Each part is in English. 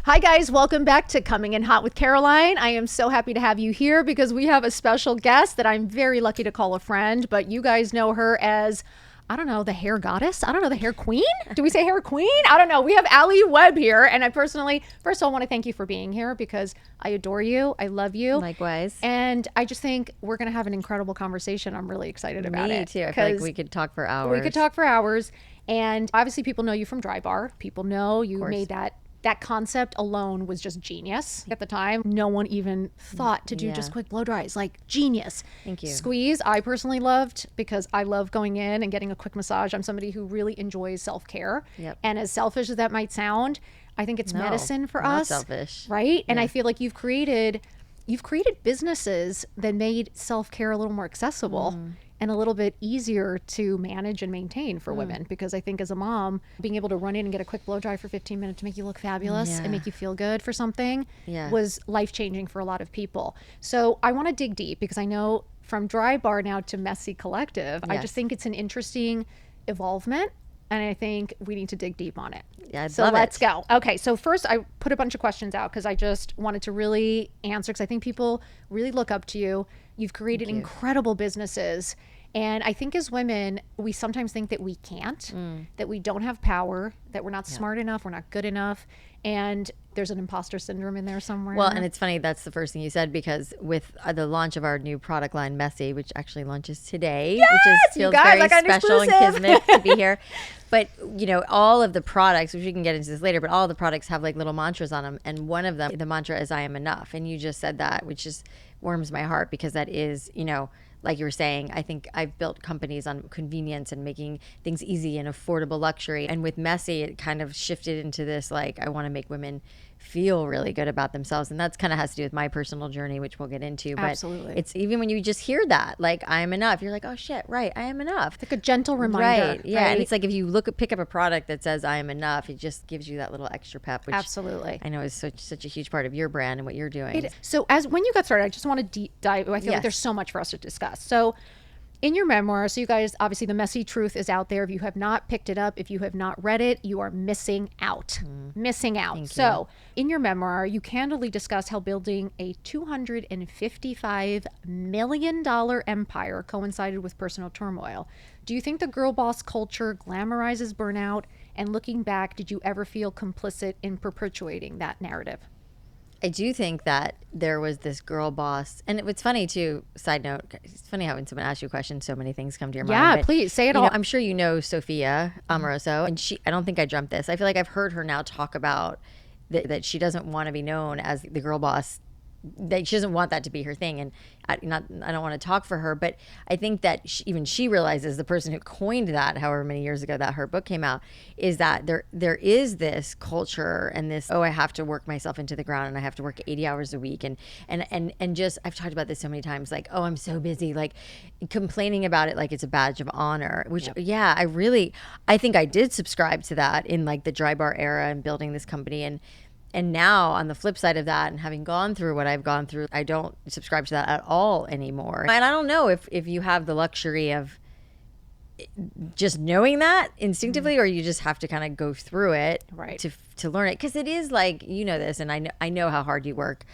Hi guys, welcome back to Coming in Hot with Caroline. I am so happy to have you here because we have a special guest that I'm very lucky to call a friend, but you guys know her as, I don't know, the hair goddess? I don't know, the hair queen? Do we say hair queen? I don't know. We have Alli Webb here, and I personally, first of all, want to thank you for being here because I adore you. I love you. Likewise. And I just think we're going to have an incredible conversation. I'm really excited about it. Me too. I feel like we could talk for hours. We could talk for hours. And obviously people know you from Drybar. People know you made that concept alone was just genius at the time. No one even thought to do just quick blow dries. Like, genius. Thank you. Squeeze, I personally loved because I love going in and getting a quick massage. I'm somebody who really enjoys self-care. Yep. And as selfish as that might sound, I think it's medicine for not us. Selfish. Right? And I feel like you've created businesses that made self-care a little more accessible and a little bit easier to manage and maintain for women, because I think as a mom, being able to run in and get a quick blow dry for 15 minutes to make you look fabulous and make you feel good for something was life-changing for a lot of people. So I want to dig deep because I know from Drybar now to Messy Collective, I just think it's an interesting evolvement. And I think we need to dig deep on it. Yeah, so let's go. Okay, so first I put a bunch of questions out because I just wanted to really answer, because I think people really look up to you. You've created incredible businesses. And I think as women, we sometimes think that we can't, that we don't have power, that we're not smart enough, we're not good enough. And there's an imposter syndrome in there somewhere. Well, and it's funny, that's the first thing you said, because with the launch of our new product line, Messy, which actually launches today, which feels very special and kismet to be here. But, you know, all of the products, which we can get into this later, but all of the products have like little mantras on them. And one of them, the mantra is, I am enough. And you just said that, which just warms my heart, because that is, you know, like you were saying, I think I've built companies on convenience and making things easy and affordable luxury. And with Messy, it kind of shifted into this, like, I want to make women feel really good about themselves. And that's kind of has to do with my personal journey, which we'll get into. But absolutely, it's even when you just hear that, like, I am enough, you're like, oh shit, right, I am enough. It's like a gentle reminder. Right. Yeah. Right? And it's like if you pick up a product that says I am enough, it just gives you that little extra pep, which absolutely I know is such a huge part of your brand and what you're doing. So when you got started, I just want to deep dive. I feel like there's so much for us to discuss. So in your memoir, so you guys, obviously the messy truth is out there. If you have not picked it up, if you have not read it, you are missing out. Missing out. So in your memoir, you candidly discuss how building a $255 million empire coincided with personal turmoil. Do you think the girl boss culture glamorizes burnout? And looking back, did you ever feel complicit in perpetuating that narrative? I do think that there was this girl boss, and it's funny too, side note, it's funny how when someone asks you a question, so many things come to your mind. Yeah, please say it all. I'm sure you know Sophia Amoroso, and I don't think I dreamt this. I feel like I've heard her now talk about that she doesn't want to be known as the girl boss, that she doesn't want that to be her thing. And I don't want to talk for her, but I think that even she realizes, the person who coined that however many years ago that her book came out, is that there is this culture and this, I have to work myself into the ground and I have to work 80 hours a week. And just, I've talked about this so many times, like, I'm so busy, like complaining about it like it's a badge of honor, which I think I did subscribe to that in like the Drybar era and building this company. And now on the flip side of that, and having gone through what I've gone through, I don't subscribe to that at all anymore. And I don't know if you have the luxury of just knowing that instinctively, or you just have to kind of go through it to learn it. Because it is like, you know this, and I know how hard you work.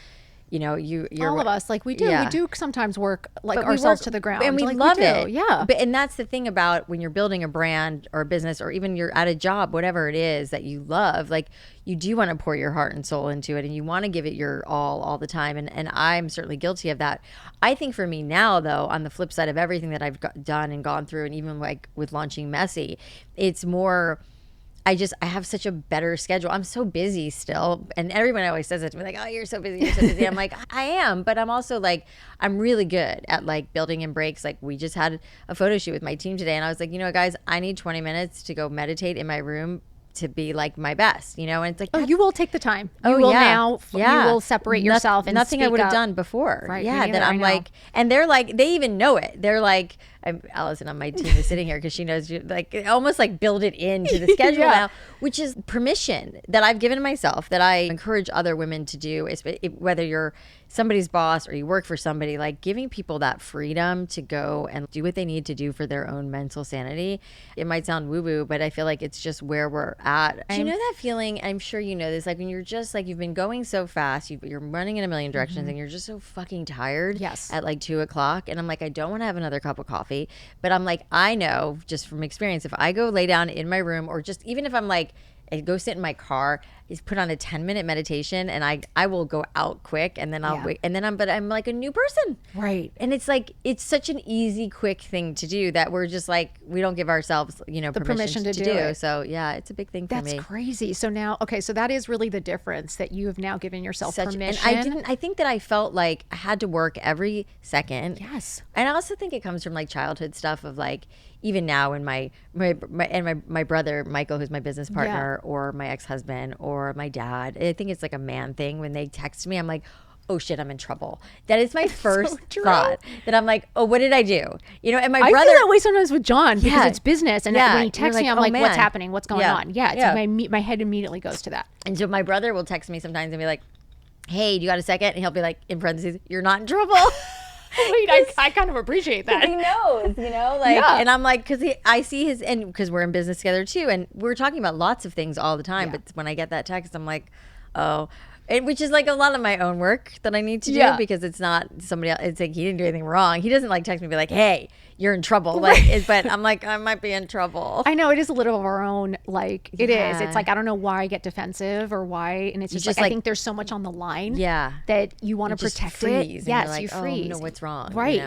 You know, you're all of us, like we do. We do sometimes work like ourselves to the ground, and we like love it. Yeah, and that's the thing about when you're building a brand or a business, or even you're at a job, whatever it is that you love, like you do want to pour your heart and soul into it, and you want to give it your all the time. And I'm certainly guilty of that. I think for me now, though, on the flip side of everything that I've done and gone through, and even like with launching Messy, it's more, I have such a better schedule. I'm so busy still. And everyone always says it to me, like, oh, you're so busy, you're so busy. I'm like, I am, but I'm also like, I'm really good at like building in breaks. Like we just had a photo shoot with my team today, and I was like, you know what, guys, I need 20 minutes to go meditate in my room to be like my best, you know? And it's like, you will take the time. You will now, you will separate yourself and nothing I would have done before. Right. Yeah. That I'm like, and they're like, they even know it. They're like, Allison on my team is sitting here because she knows you like almost like build it into the schedule now, which is permission that I've given myself that I encourage other women to do, whether you're somebody's boss or you work for somebody, like giving people that freedom to go and do what they need to do for their own mental sanity. It might sound woo-woo, but I feel like it's just where we're at. Do you know that feeling? I'm sure you know this, like when you're just like, you've been going so fast, you're running in a million directions and you're just so fucking tired at like 2:00. And I'm like, I don't want to have another cup of coffee, but I'm like, I know just from experience, if I go lay down in my room or just even if I'm like, I go sit in my car, is put on a 10-minute meditation, and I will go out quick, and then I'll wait, and then I'm like a new person, right? And it's like it's such an easy, quick thing to do that we're just like we don't give ourselves the permission to do it. So yeah, it's a big thing for me. That's crazy. So now, okay, so that is really the difference that you have now given yourself permission. And I think that I felt like I had to work every second. Yes, and I also think it comes from like childhood stuff of like. Even now when my brother Michael, who's my business partner, or my ex-husband or my dad, I think it's like a man thing. When they text me, I'm like, oh shit, I'm in trouble. That is my first thought. That I'm like, oh, what did I do? And my brother. I feel that way sometimes with John because it's business, and when he texts me, I'm like, what's happening? What's going on? Yeah, it's my head immediately goes to that. And so my brother will text me sometimes and be like, hey, do you got a second? And he'll be like, in parentheses, you're not in trouble. I kind of appreciate that. He knows, and I'm like, because I see his, and because we're in business together too, and we're talking about lots of things all the time. But when I get that text, I'm like, oh, which is like a lot of my own work that I need to do because it's not somebody else. It's like he didn't do anything wrong. He doesn't like text me and be like, hey, you're in trouble. But I'm like, I might be in trouble. I know it is a little of our own, it is. It's like, I don't know why I get defensive or why. And it's just like, I think there's so much on the line that you want to protect it. Yes, like, you freeze. Oh, no, what's wrong? Right.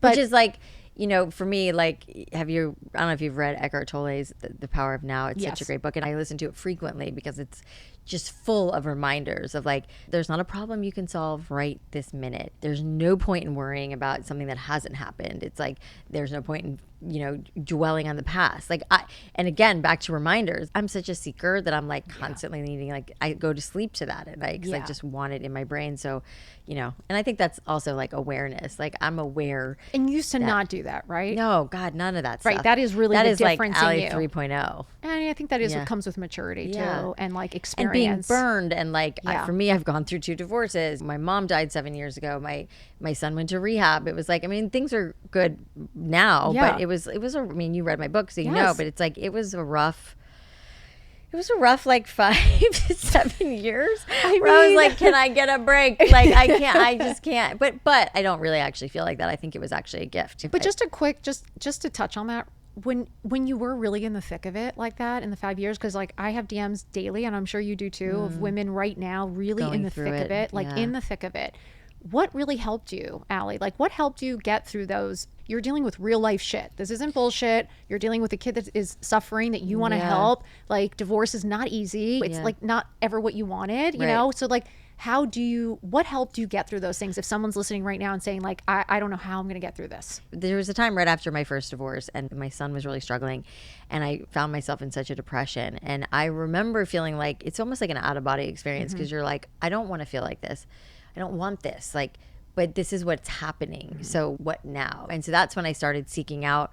Which is like, for me, like, I don't know if you've read Eckhart Tolle's The Power of Now. It's such a great book. And I listen to it frequently because it's just full of reminders of like, there's not a problem you can solve right this minute. There's no point in worrying about something that hasn't happened. It's like, there's no point in, dwelling on the past. Like and again, back to reminders, I'm such a seeker that I'm like constantly needing, like I go to sleep to that at night because I just want it in my brain. So, and I think that's also like awareness. Like I'm aware. And you used to not do that, right? No, God, none of that stuff. Right. That is really the difference like Alli in you. 3.0. And I think that is what comes with maturity too, and like experience. And being burned, and like for me, I've gone through 2 divorces. My mom died 7 years ago. My son went to rehab. It was like, things are good now, but it was you read my book, so you know, but it's like, it was a rough like 5 to 7 years where I was like, can I get a break? Like I just can't. But I don't really actually feel like that. I think it was actually a gift. But just a quick, just to touch on that, when you were really in the thick of it like that in the 5 years, because like I have DMs daily, and I'm sure you do too, of women right now really in the thick of it, like in the thick of it. What really helped you, Alli? Like what helped you get through those? You're dealing with real life shit. This isn't bullshit. You're dealing with a kid that is suffering that you want to help. Like divorce is not easy. It's like not ever what you wanted, you know? So like, what helped you get through those things? If someone's listening right now and saying like, I don't know how I'm going to get through this. There was a time right after my first divorce, and my son was really struggling, and I found myself in such a depression. And I remember feeling like, it's almost like an out of body experience, because you're like, I don't want to feel like this. I don't want this. Like, but this is what's happening. So what now? And so that's when I started seeking out,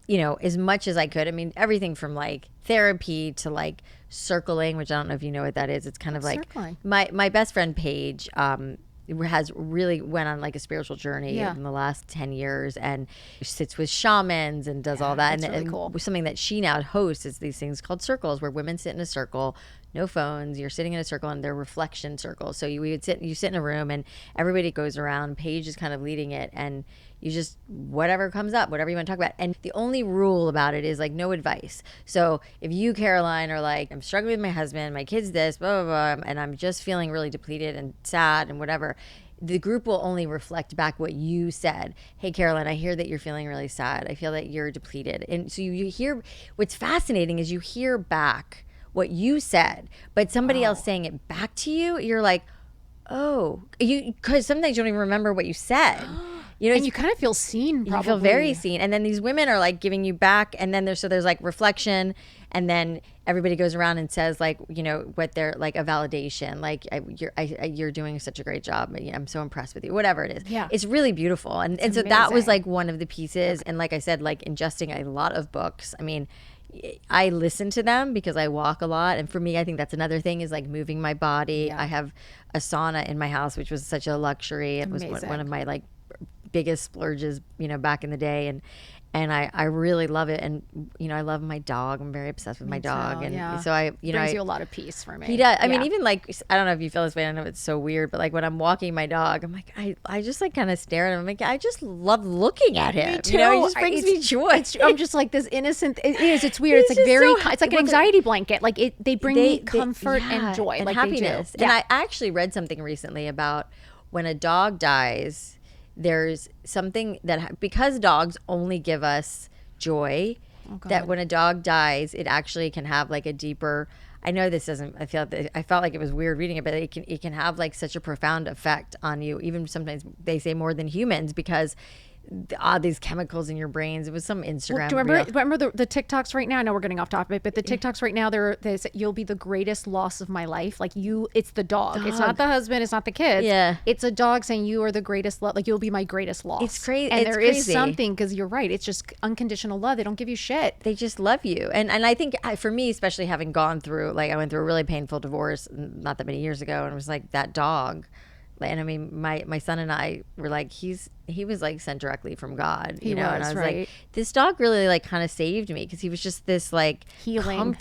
as much as I could. Everything from like therapy to like circling, which I don't know if you know what that is. It's kind of like circling. My best friend Paige has really went on like a spiritual journey in the last 10 years, and sits with shamans and does all that. That's really cool. Something that she now hosts is these things called circles, where women sit in a circle, no phones, you're sitting in a circle, and they're reflection circles. So you sit in a room, and everybody goes around. Paige is kind of leading it, and you just, whatever comes up, whatever you want to talk about. And the only rule about it is like no advice. So if you, Caroline, are like, I'm struggling with my husband, my kid's this, blah, blah, blah, and I'm just feeling really depleted and sad and whatever, the group will only reflect back what you said. Hey, Caroline, I hear that you're feeling really sad. I feel that you're depleted. And so you hear, what's fascinating is you hear back what you said, but somebody else saying it back to you, you're like, oh, because sometimes you don't even remember what you said. And you kind of feel seen, probably. You feel very seen. And then these women are like giving you back, and then there's like reflection, and then everybody goes around and says like, what they're like, a validation, like you're doing such a great job. I'm so impressed with you, whatever it is. Yeah. It's really beautiful. And so that was like one of the pieces. And like I said, like ingesting a lot of books. I mean, I listen to them because I walk a lot. And for me, I think that's another thing, is like moving my body. I have a sauna in my house, which was such a luxury. It was one of my like biggest splurges, back in the day. And I really love it. And, I love my dog. I'm very obsessed with my dog. And so brings you a lot of peace for me. He does. I mean, even like, I don't know if you feel this way. I know it's so weird, but like when I'm walking my dog, I'm like, I just like kind of stare at him. I'm like, I just love looking at him. Me too. He just brings me joy. I'm just like this innocent. It is. It's weird. It's like very. It's like an anxiety blanket. Like they bring me comfort and joy, and like happiness. They do. And I actually read something recently about when a dog dies, there's something that, because dogs only give us joy, that when a dog dies, it actually can have like a deeper, I know this doesn't, I felt like it was weird reading it, but it can have like such a profound effect on you. Even sometimes they say more than humans, because these chemicals in your brains. It was some Instagram. Do you remember the TikToks right now? I know we're getting off topic, but the TikToks right now, they say, you'll be the greatest loss of my life. Like it's the dog. It's not the husband. It's not the kids. Yeah. It's a dog saying you are the greatest love. Like you'll be my greatest loss. It's crazy. And it's there crazy. is something, because you're right. It's just unconditional love. They don't give you shit. They just love you. And I think for me, especially having gone through, like I went through a really painful divorce not that many years ago. And it was like that dog. And I mean, my son and I were like, he was like sent directly from God, and I was like, this dog really like kind of saved me, because he was just this like healing.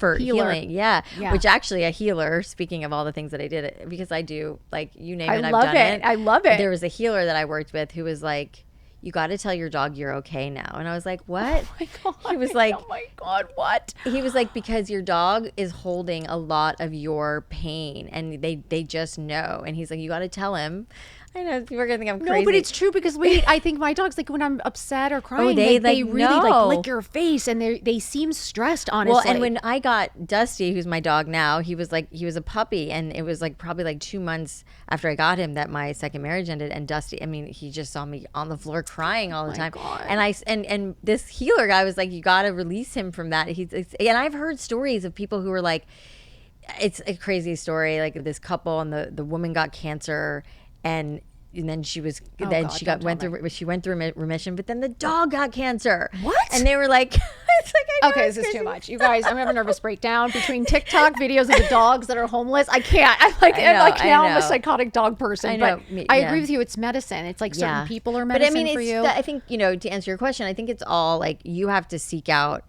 Yeah. Which actually, a healer, speaking of all the things that I did, because I do, like, you name it, I've done it. I love it. There was a healer that I worked with who was like, you got to tell your dog you're okay now. And I was like, what? Oh my God. He was like, oh my God, what? He was like, because your dog is holding a lot of your pain, and they just know. And he's like, you got to tell him. I know people are gonna think I'm crazy. No, but it's true, because I think my dogs, like when I'm upset or crying, they really know. like lick your face, and they seem stressed, honestly. Well, and when I got Dusty, who's my dog now, he was a puppy, and it was like probably like 2 months after I got him that my second marriage ended. And Dusty, I mean, he just saw me on the floor crying all the time. God. And this healer guy was like, you got to release him from that. And I've heard stories of people who were like, it's a crazy story, like this couple, and the woman got cancer, and then she went through remission, but then the dog got cancer. What? And they were like, it's like, okay, this is too much, you guys. I'm having a nervous breakdown between TikTok videos of the dogs that are homeless. I can't. I'm a psychotic dog person. I know. But I agree with you. It's medicine. It's like certain people are medicine, but I mean, for you. I think, to answer your question, I think it's all like, you have to seek out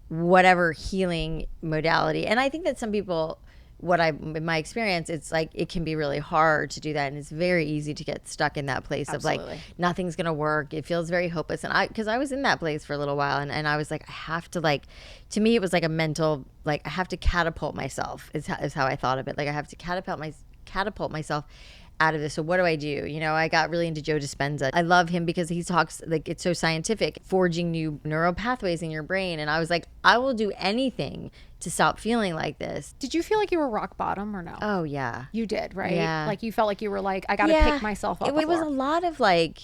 whatever healing modality. And I think that some people, in my experience, it's like it can be really hard to do that, and it's very easy to get stuck in that place Absolutely. of like, nothing's gonna work. It feels very hopeless. And because I was in that place for a little while, and I was like, I have to, like, to me it was like a mental, like, I have to catapult myself is how I thought of it. Like, I have to catapult myself out of this. So what do? I got really into Joe Dispenza. I love him because he talks, like, it's so scientific, forging new neural pathways in your brain. And I was like, I will do anything to stop feeling like this. Did you feel like you were rock bottom or no? Oh yeah. You did, right? Yeah. Like you felt like you were like, I got to pick myself up. It was a lot of like,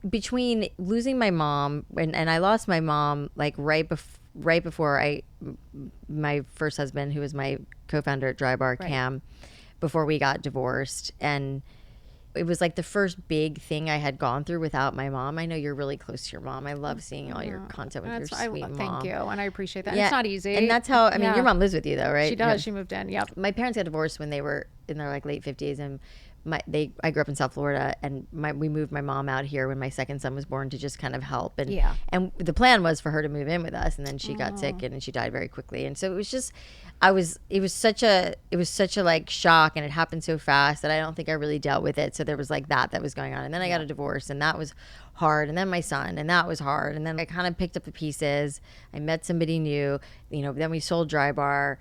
between losing my mom, and I lost my mom like right before my first husband, who was my co-founder at Drybar, Cam, before we got divorced. And it was like the first big thing I had gone through without my mom. I know you're really close to your mom. I love seeing all your content with your sweet mom. Thank you. And I appreciate that. Yeah. It's not easy. And that's how, I mean, your mom lives with you though, right? She does. Yeah. She moved in. Yep. My parents got divorced when they were in their like late 50s, and I grew up in South Florida, and we moved my mom out here when my second son was born to just kind of help. And the plan was for her to move in with us, and then she got sick and she died very quickly. And so it was just, it was such a like shock, and it happened so fast that I don't think I really dealt with it. So there was like that was going on. And then I got a divorce, and that was hard. And then my son, and that was hard. And then I kind of picked up the pieces. I met somebody new, then we sold Drybar.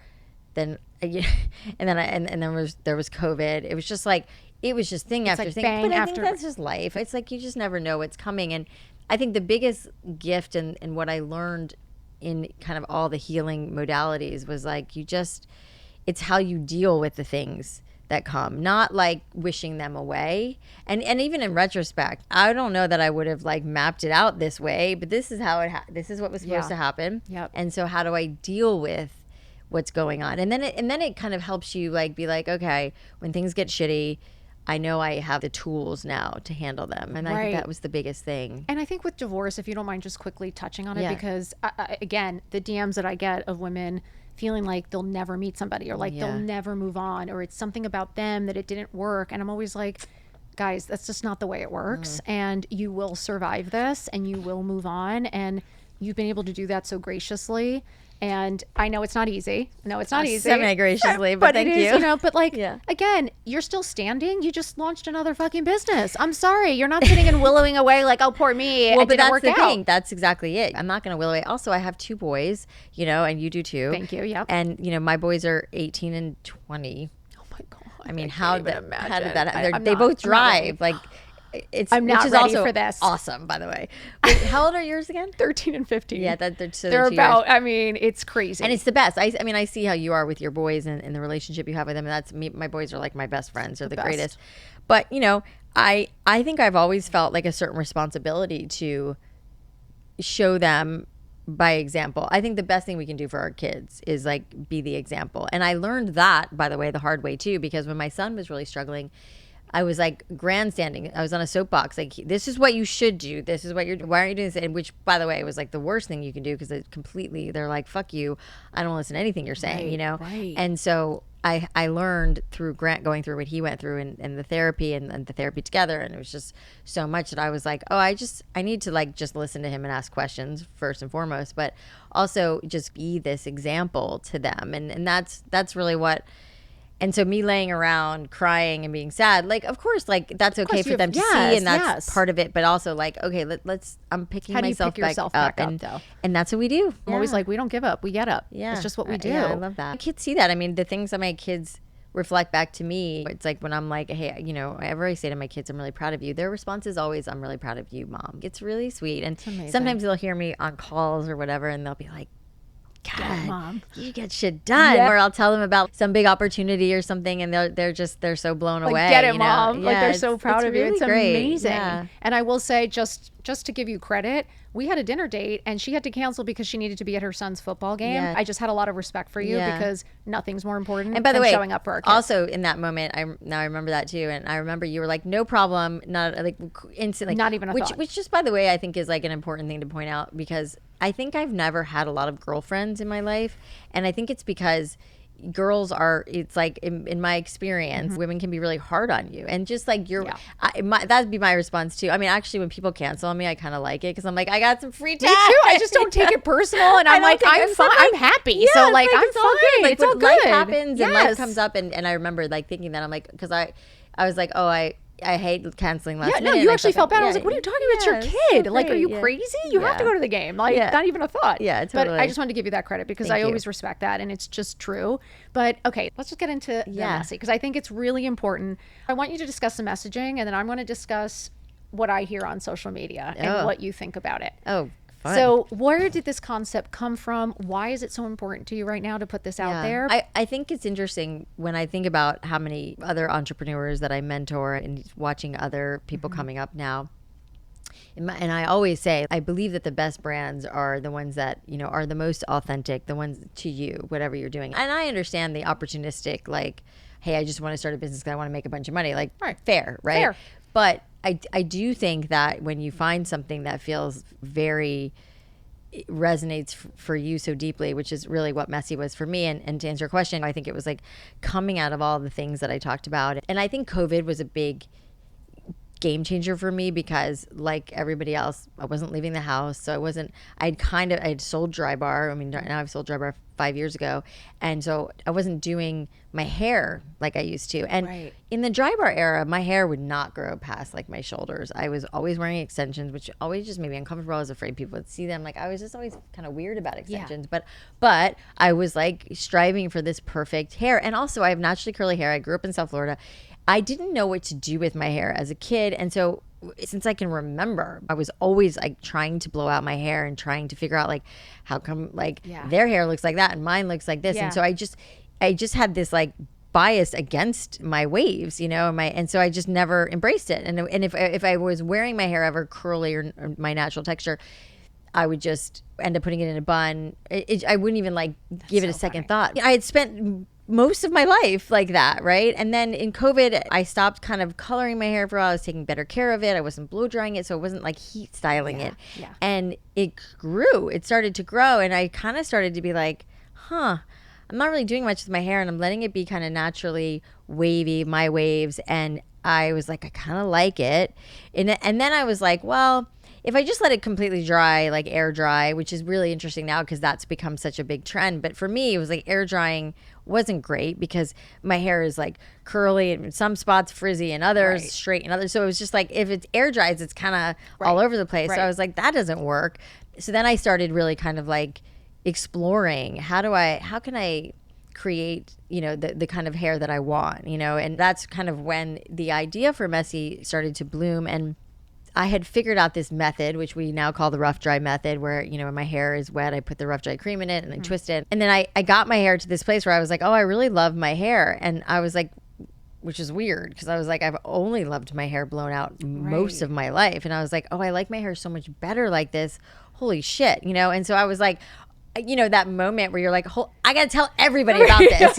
Then, and then there was COVID. It was just like, it was just thing after thing. But I think that's just life. It's like, you just never know what's coming. And I think the biggest gift and what I learned in kind of all the healing modalities was like, it's how you deal with the things that come, not like wishing them away. And even in retrospect, I don't know that I would have like mapped it out this way, but this is how this is what was supposed to happen. Yep. And so how do I deal with what's going on. And then it kind of helps you like be like, okay, when things get shitty, I know I have the tools now to handle them. And I think that was the biggest thing. And I think with divorce, if you don't mind just quickly touching on it, Yeah. because again, the DMs that I get of women feeling like they'll never meet somebody or like they'll never move on, or it's something about them that it didn't work. And I'm always like, guys, that's just not the way it works. And you will survive this and you will move on. And you've been able to do that so graciously. And I know it's not easy. No, it's not easy. Semi-graciously, but thank it is, you. you know, but like, again, you're still standing. You just launched another fucking business. I'm sorry. You're not sitting and willowing away like, oh, poor me. Well, It but didn't that's work the out. thing. That's exactly it. I'm not going to will away. Also, I have 2 boys, you know, and you do too. Thank you. Yep. And, you know, my boys are 18 and 20. Oh my God. I mean, I how can't did even that imagine. happen? I'm They not- both I'm not ready. drive. Like, it's I'm not which is ready also for this. awesome, by the way. Wait, how old are yours again? 13 and 15. Yeah, they're They're 2 about, years. I mean, it's crazy. And it's the best. I mean, I see how you are with your boys and the relationship you have with them. And that's me. My boys are like my best friends. They're the best. greatest. But, you know, I think I've always felt like a certain responsibility to show them by example. I think the best thing we can do for our kids is like be the example. And I learned that, by the way, the hard way too, because when my son was really struggling, I was like grandstanding. I was on a soapbox. Like, this is what you should do. This is what why aren't you doing this? And which, by the way, was like the worst thing you can do, because it completely, they're like, fuck you. I don't listen to anything you're saying, you know? Right. And so I learned through Grant going through what he went through and the therapy and the therapy together. And it was just so much that I was like, oh, I need to like just listen to him and ask questions first and foremost, but also just be this example to them. And that's really what. And so me laying around crying and being sad, like, of course, like that's okay for them to see, and that's part of it. But also like, okay, let's I'm picking How do you myself pick yourself back up, though? And that's what we do. I'm always like, we don't give up. We get up. Yeah. It's just what we do. Yeah, I love that. Kids see that. I mean, the things that my kids reflect back to me, it's like when I'm like, hey, you know, whenever I say to my kids, I'm really proud of you, their response is always, I'm really proud of you, Mom. It's really sweet. And sometimes they'll hear me on calls or whatever, and they'll be like, God, Mom, you get shit done. Yep. Or I'll tell them about some big opportunity or something, and they're so blown like, away. get it, you know? Mom. Like, Yeah, they're so proud of you. really It's great. amazing. Yeah. And I will say, just to give you credit, we had a dinner date and she had to cancel because she needed to be at her son's football game. Yeah. I just had a lot of respect for you Yeah. because nothing's more important And by the than way, showing up for our kids. also in that moment, I remember that too, and I remember you were like, "No problem," not like instantly, Not even a thought. Which just, by the way, I think is like an important thing to point out, because I think I've never had a lot of girlfriends in my life, and I think it's because girls are, it's like in my experience, women can be really hard on you, and just like that'd be my response too. I mean, actually, when people cancel on me, I kind of like it, because I'm like, I got some free time. Me too. I just don't take it personal, and I'm like, I'm fine. I'm happy. Yeah, so like, it's I'm it's all fine. good. Like, It's all when good. life happens and life Yes. comes up, and I remember like thinking that, I'm like, because I was like, oh, I hate canceling last Yeah, minute. no, and you I actually felt felt bad. I yeah, was like, what are you talking about? It's yeah, your it's kid. so Like, are you great, yeah. crazy? You have to go to the game. Like, Yeah. not even a thought. Yeah, But totally. I just wanted to give you that credit because Thank I you. always respect that, and it's just true. But okay, let's just get into the messy, because I think it's really important. I want you to discuss the messaging, and then I'm going to discuss what I hear on social media and what you think about it. Oh, fun. So where did this concept come from? Why is it so important to you right now to put this out there? I think it's interesting when I think about how many other entrepreneurs that I mentor and watching other people coming up now. And I always say, I believe that the best brands are the ones that, you know, are the most authentic, the ones to you, whatever you're doing. And I understand the opportunistic, like, hey, I just want to start a business because I want to make a bunch of money. Like, fair, right? Fair. But I do think that when you find something that feels very resonates for you so deeply, which is really what Messy was for me. And to answer your question, I think it was like coming out of all the things that I talked about. And I think COVID was a big game changer for me, because like everybody else, I wasn't leaving the house. So I had sold Drybar. I mean, now I've sold Drybar 5 years ago. And so I wasn't doing my hair like I used to. And in the Drybar era, my hair would not grow past like my shoulders. I was always wearing extensions, which always just made me uncomfortable. I was afraid people would see them. Like, I was just always kind of weird about extensions, but I was like striving for this perfect hair. And also I have naturally curly hair. I grew up in South Florida. I didn't know what to do with my hair as a kid. And so since I can remember, I was always like trying to blow out my hair and trying to figure out like, how come like their hair looks like that and mine looks like this. And so I just had this like bias against my waves, you know, and so I just never embraced it. And if I was wearing my hair ever curly or my natural texture, I would just end up putting it in a bun. I wouldn't even like give it a second thought. I had spent most of my life like that, right? And then in COVID, I stopped kind of coloring my hair for a while. I was taking better care of it. I wasn't blow drying it, so it wasn't like heat styling it. Yeah. And it grew. It started to grow, and I kind of started to be like, I'm not really doing much with my hair, and I'm letting it be kind of naturally wavy, my waves. And I was like, I kind of like it. And then I was like, well, if I just let it completely dry, like air dry, which is really interesting now because that's become such a big trend. But for me, it was like air drying wasn't great because my hair is like curly and in some spots frizzy and others straight and others. So it was just like, if it's air dries, it's kind of all over the place. So I was like, that doesn't work. So then I started really kind of like exploring how can I create, the kind of hair that I want, and that's kind of when the idea for Messy started to bloom. And I had figured out this method, which we now call the rough dry method, where, when my hair is wet, I put the rough dry cream in it and then twist it. And then I got my hair to this place where I was like, oh, I really love my hair. And I was like, which is weird because I was like, I've only loved my hair blown out most of my life. And I was like, oh, I like my hair so much better like this. Holy shit, And so I was like, that moment where you're like, I got to tell everybody about this,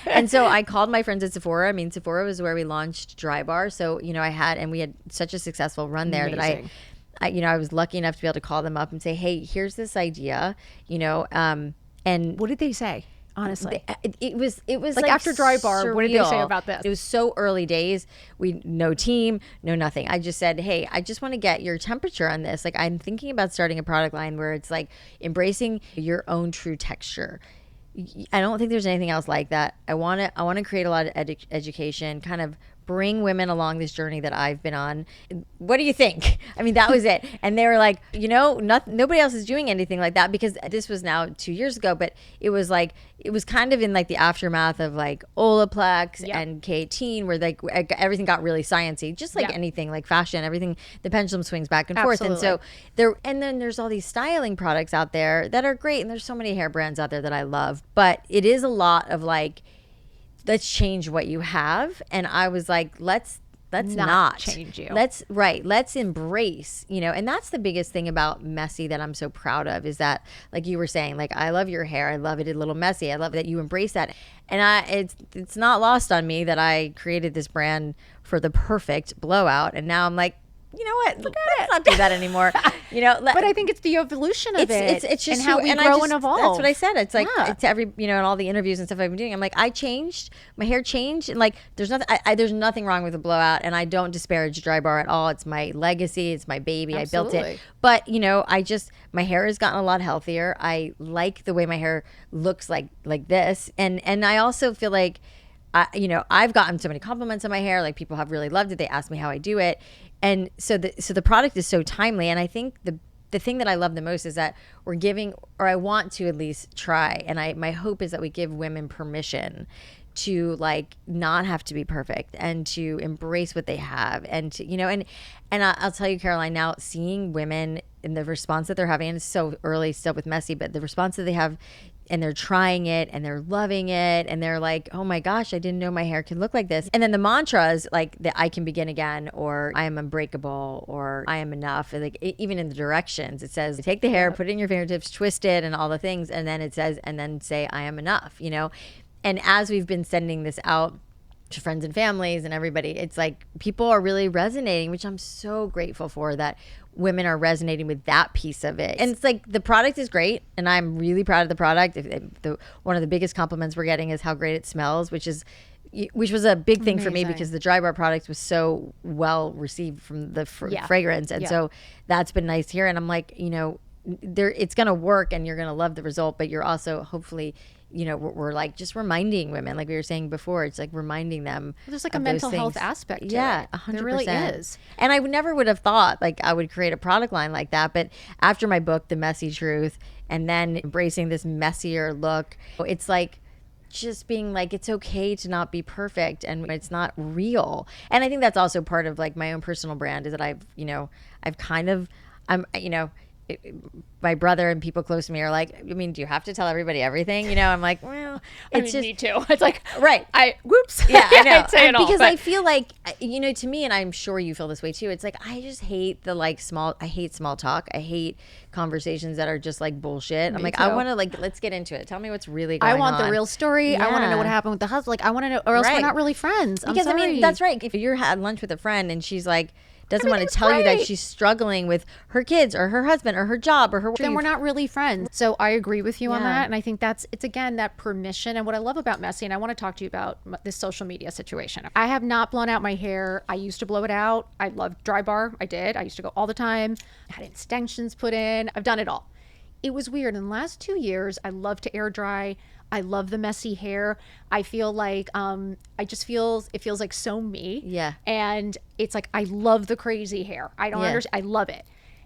And so I called my friends at Sephora. I mean, Sephora was where we launched Drybar. So, we had such a successful run there that I was lucky enough to be able to call them up and say, hey, here's this idea, and what did they say? Honestly, it was like after Drybar, what did they say about this? It was so early days. No team, no nothing. I just said, hey, I just want to get your temperature on this. Like, I'm thinking about starting a product line where it's like embracing your own true texture. I don't think there's anything else like that. I want to create a lot of education, kind of bring women along this journey that I've been on. What do you think? I mean, that was it. And they were like, nobody else is doing anything like that, because this was now 2 years ago, but it was kind of in like the aftermath of like Olaplex and K18, where like everything got really sciencey, just like anything, like fashion, everything, the pendulum swings back and forth. And so then there's all these styling products out there that are great. And there's so many hair brands out there that I love, but it is a lot of like, let's change what you have. And I was like, let's not change you. Let's embrace, and that's the biggest thing about Messy that I'm so proud of, is that, like you were saying, like, I love your hair. I love it a little messy. I love that you embrace that. And it's not lost on me that I created this brand for the perfect blowout. And now I'm like, you know what? Let's not do that anymore. But I think it's the evolution of it. It's just and how we grow and evolve. That's what I said. It's like it's every in all the interviews and stuff I've been doing. I'm like, I changed, my hair changed, and like there's nothing. There's nothing wrong with a blowout, and I don't disparage Drybar at all. It's my legacy. It's my baby. Absolutely. I built it. But my hair has gotten a lot healthier. I like the way my hair looks like this, and I also feel like, I've gotten so many compliments on my hair. Like, people have really loved it. They ask me how I do it. And so the product is so timely. And I think the thing that I love the most is that we're giving, or I want to at least try, and my hope is that we give women permission to like not have to be perfect, and to embrace what they have, and to, and I'll tell you, Caroline, now seeing women in the response that they're having, and it's so early still with Messy, but the response that they have, and they're trying it and they're loving it, and they're like, oh my gosh, I didn't know my hair could look like this. And then the mantras like that, I can begin again, or I am unbreakable, or I am enough. And like even in the directions, it says take the hair, put it in your fingertips, twist it, and all the things, and then it says, and then say I am enough. And as we've been sending this out to friends and families and everybody, it's like people are really resonating, which I'm so grateful for, that women are resonating with that piece of it. And it's like, the product is great, and I'm really proud of the product. One of the biggest compliments we're getting is how great it smells, which was a big thing for me, because the Drybar product was so well received from the fragrance. And so that's been nice here. And I'm like, it's going to work, and you're going to love the result, but you're also hopefully, we're like just reminding women, like we were saying before, it's like reminding them. There's like a mental health aspect to it. 100%. There really is. And I never would have thought like I would create a product line like that. But after my book, The Messy Truth, and then embracing this messier look, it's like just being like, it's okay to not be perfect, and it's not real. And I think that's also part of like my own personal brand, is that I'm my brother and people close to me are like, I mean, do you have to tell everybody everything? You know, I'm like, well, it's me too. It's like, right. Whoops. Yeah, I know. I'd say it all, because but I feel like, you know, to me, and I'm sure you feel this way too, it's like, I just hate the like I hate small talk. I hate conversations that are just like bullshit. I'm like, too. I want to like, let's get into it. Tell me what's really going on. I want the real story. I want to know what happened with the husband. Like, I want to know, or else we're not really friends. Because I mean, that's right. If you're at lunch with a friend and she's like, doesn't want to tell you that she's struggling with her kids or her husband or her job or her, then we're not really friends. So I agree with you on that. And I think it's again, that permission. And what I love about Messy, and I want to talk to you about this social media situation. I have not blown out my hair. I used to blow it out. I loved Drybar. I did. I used to go all the time. I had extensions put in. I've done it all. It was weird. In the last 2 years, I love to air dry. I love the messy hair. I feel like it feels like so me. Yeah. And it's like I love the crazy hair. I don't understand. I love it.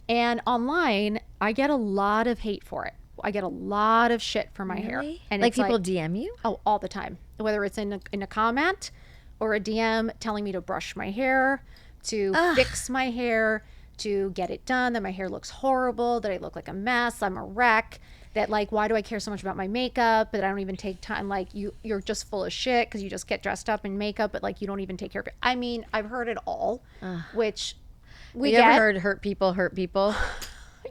And online, I get a lot of hate for it. I get a lot of shit for my hair. And like people DM you? Oh, all the time. Whether it's in a comment or a DM telling me to brush my hair, to fix my hair, to get it done, that my hair looks horrible, that I look like a mess, I'm a wreck. That like, why do I care so much about my makeup? But I don't even take time. Like you're just full of shit because you just get dressed up in makeup, but like you don't even take care of it. I mean, I've heard it all, which we get. You ever heard hurt people hurt people?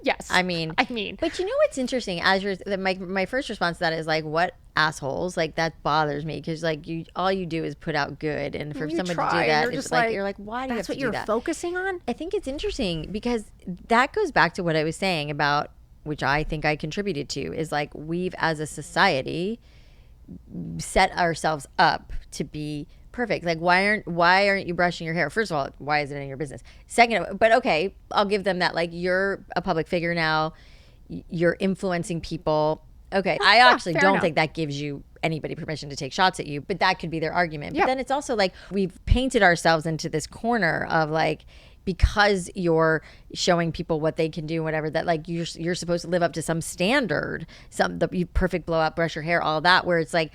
Yes. I mean, but you know what's interesting? My first response to that is like, what assholes? Like that bothers me because like all you do is put out good, and for someone to do that, it's like you're like, why do you have to do that? That's what you're focusing on. I think it's interesting because that goes back to what I was saying about, which I think I contributed to, is like we've as a society set ourselves up to be perfect. Like why aren't you brushing your hair? First of all, why is it in your business? Second, but okay, I'll give them that. Like you're a public figure now, you're influencing people. Okay, I actually don't think that gives you anybody permission to take shots at you, but that could be their argument. But then it's also like we've painted ourselves into this corner of like, because you're showing people what they can do, whatever, that like you're supposed to live up to some standard, the perfect blowout, brush your hair, all that, where it's like,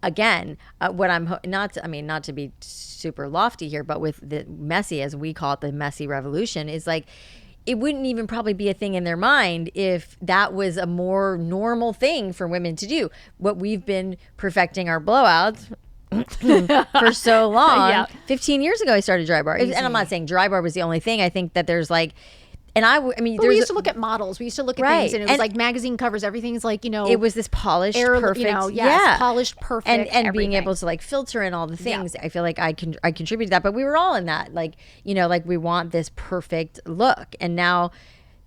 again, what I'm not to be super lofty here, but with the messy, as we call it, the messy revolution, is like, it wouldn't even probably be a thing in their mind if that was a more normal thing for women to do. What we've been perfecting our blowouts for so long. 15 years ago I started Drybar. And I'm not saying Drybar was the only thing. I think that there's like, and we used to look at models. We used to look at things, and it was like magazine covers. Everything's like, it was this polished, perfect, polished, perfect, and being able to like filter and all the things. I feel like I contributed to that, but we were all in that. Like, like we want this perfect look, and now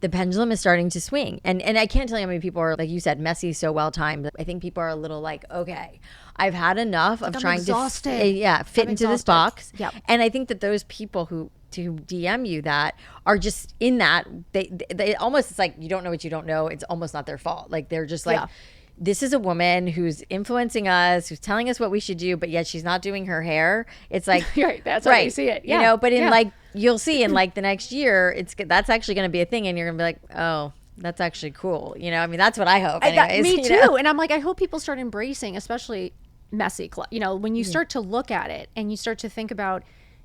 the pendulum is starting to swing. And I can't tell you how many people are, like you said, messy, so well timed. I think people are a little like, okay, I've had enough of trying to fit into this box. Yep. And I think that those people who DM you that are just in that, they almost, it's like, you don't know what you don't know. It's almost not their fault. Like they're just like, this is a woman who's influencing us, who's telling us what we should do, but yet she's not doing her hair. It's like, right, that's how you see it. Yeah. But in like, you'll see in like the next year, that's actually going to be a thing, and you're going to be like, oh, that's actually cool. I mean, that's what I hope. Anyways, me too. And I'm like, I hope people start embracing, especially messy, when you start to look at it and you start to think about,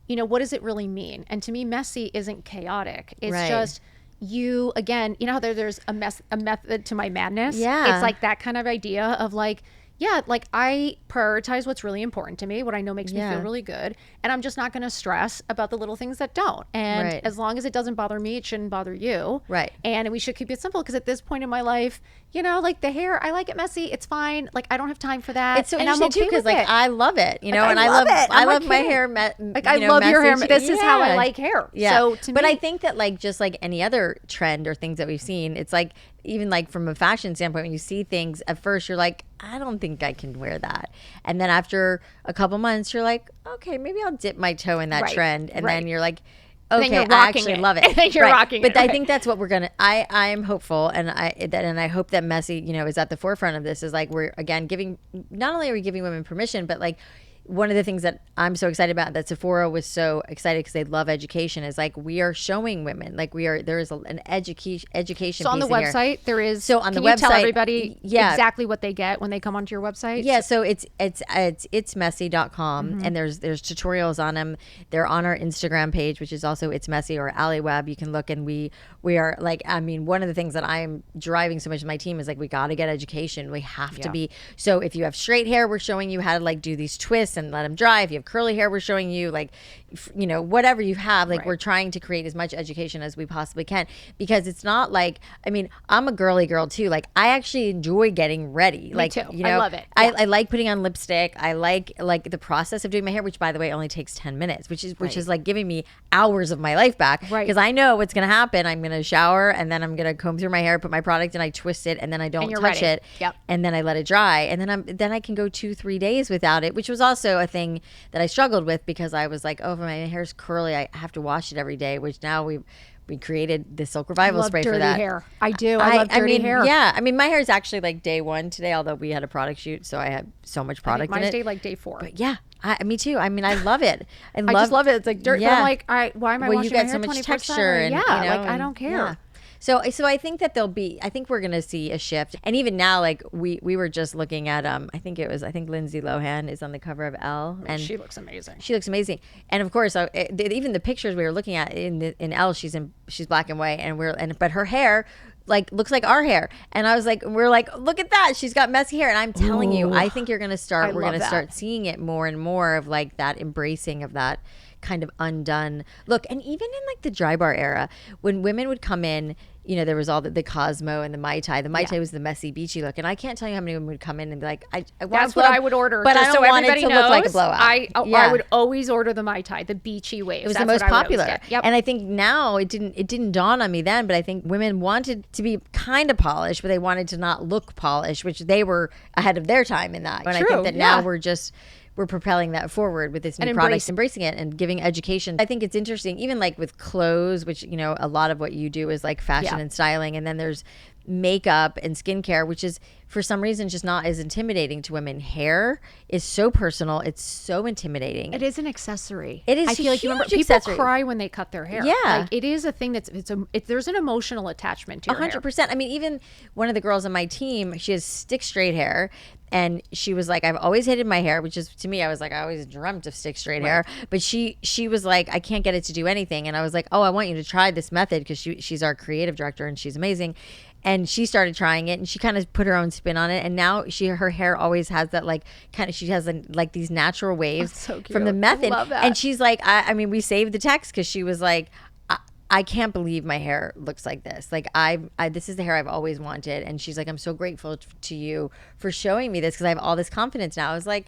what does it really mean? And to me, messy isn't chaotic. It's just you, again, how there's a method to my madness. Yeah. It's like that kind of idea of like, like I prioritize what's really important to me, what I know makes me feel really good. And I'm just not going to stress about the little things that don't. And as long as it doesn't bother me, it shouldn't bother you. Right. And we should keep it simple, because at this point in my life, like the hair, I like it messy. It's fine. Like I don't have time for that. It's so interesting too, because like I love it, and I love my hair. I love your hair. This is how I like hair. Yeah. So to me, but I think that like just like any other trend or things that we've seen, it's like even like from a fashion standpoint, when you see things at first, you're like, I don't think I can wear that, and then after a couple months, you're like, okay, maybe I'll dip my toe in that trend, and then you're like, okay, I actually love it. And then you're rocking it. But I think that's what we're gonna. I am hopeful, and I hope that messy, is at the forefront of this. Is like we're again giving. Not only are we giving women permission, but like one of the things that I'm so excited about, that Sephora was so excited because they love education, is like we are showing women, like there is an education So on the piece in here. website there is. So on the can you website, tell everybody yeah, exactly what they get when they come onto your website? Yeah, so it's messy.com, and there's tutorials on them. They're on our Instagram page, which is also It's Messy, or Alli Webb. You can look, and we are like, I mean, one of the things that I'm driving so much in my team is like, we got to get education. We have to be. So if you have straight hair, we're showing you how to like do these twists and let them dry. If you have curly hair, we're showing you like, you know, whatever you have, like we're trying to create as much education as we possibly can, because it's not like, I mean, I'm a girly girl too. Like I actually enjoy getting ready. Me like, too. you know, I love it. I like putting on lipstick. I like the process of doing my hair, which by the way only takes 10 minutes, which is like giving me hours of my life back. Right. Because I know what's going to happen. I'm going to shower, and then I'm going to comb through my hair, put my product, and I twist it, and then I don't touch it. Yep. And then I let it dry, and then I can go 2-3 days without it, which was also a thing that I struggled with, because I was like, oh, if my hair's curly, I have to wash it every day, which now we created the Silk Revival spray for that. Hair. I do. I love dirty hair. Yeah. I mean, my hair is actually like day 1 today, although we had a product shoot, so I had so much product in it. Mine's day 4. But yeah, me too. I mean, I love it. I just love it. It's like dirt. Yeah. But I'm like, all right, why am I washing you my get hair so much 24/7? texture, and yeah, you know, like I don't care. Yeah. So I think that I think we're going to see a shift. And even now, like we were just looking at, I think Lindsay Lohan is on the cover of Elle. And she looks amazing. She looks amazing. And of course, even the pictures we were looking at in Elle, she's black and white, but her hair like looks like our hair. And I was like, we're like, look at that. She's got messy hair. And I'm telling you, I think we're going to start seeing it more and more of like that embracing of that kind of undone look. And even in like the Drybar era, when women would come in, you know, there was all the Cosmo and the Mai Tai. The Mai Tai was the messy, beachy look. And I can't tell you how many women would come in and be like, that's what I would order. But I don't want it to look like a blowout. I would always order the Mai Tai, the beachy wave. It was the most popular. Yep. And I think now it didn't dawn on me then, but I think women wanted to be kind of polished, but they wanted to not look polished, which they were ahead of their time in that. And I think that now we're propelling that forward with this new product, embracing it and giving education. I think it's interesting, even like with clothes, which, you know, a lot of what you do is like fashion and styling. And then there's makeup and skincare, which is for some reason just not as intimidating to women. Hair is so personal. It's so intimidating. It is an accessory. It is. I feel like people cry when they cut their hair. Yeah. Like it is a thing there's an emotional attachment to your 100%. hair. I mean, even one of the girls on my team, she has stick straight hair. And she was like, I've always hated my hair, which is, to me, I was like, I always dreamt of stick straight hair. But she was like, I can't get it to do anything. And I was like, oh, I want you to try this method, because she's our creative director and she's amazing. And she started trying it, and she kind of put her own spin on it. And now her hair always has that like kind of, she has like these natural waves from the method. I love that. And she's like, I mean, we saved the text, because she was like, I can't believe my hair looks like this. Like this is the hair I've always wanted. And she's like, I'm so grateful to you for showing me this, because I have all this confidence now. I was like,